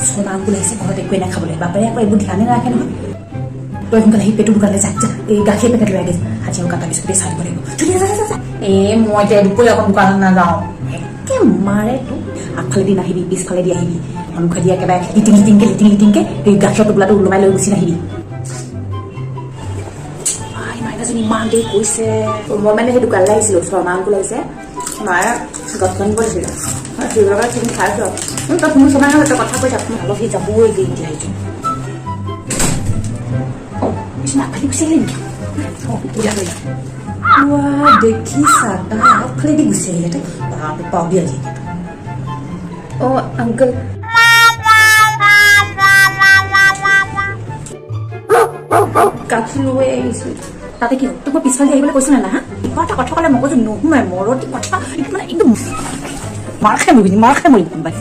Sharma uncle আহিছে ঘৰত একোৱে নাখাবলৈ বাপেৰে আকৌ এইবোৰ ধ্যানে নাৰাখে নহয় তই সোনকালে আহি পেটৰ দোকানলৈ যা এই গাখীৰ পেকেট লৈ আগে আজি আৰু কাটা বিস্কুটে চাই দিব লাগিব মই এতিয়া দুপৰীয়া অকণ দোকানত নাযাওঁ একে মাৰে তোক আগফালেদি নাহিবি পিছফালেদি আহিবি সন্মুখেদি একেবাৰে লিটিংকে এই গাখীৰৰ টোপোলাটো ওলমাই লৈ গুচি নাহিবি মাইনাজনী ইমান দেৰি কৈছে মই মানে সেই দোকানলৈ আহিছিলোঁ শৰ্মা আংকুল আহিছে মায়ে গছখন কৰিছিলে সেইবাবে তুমি খাইছ তই কোনো সময় এটা কথা কৈ আপুনি অলপ সেই যাবই গৈ এতিয়া আহিছোঁ আগফালে গুচি আহিলে নেকি দেখিছা তাৰ আগফালেদি গুচি আহিলে পাও দিয়া আজি অ' আংকল গাখীৰ লৈ আহিছোঁ তাতে কি তোক মই পিছফালে আহিবলৈ কৈছোঁ নে না হা কিবা এটা কথা ক'লে মগজু নোসোমাই মৰতি কথা মানে একদম মাৰ খাই মৰিবি কোনোবাই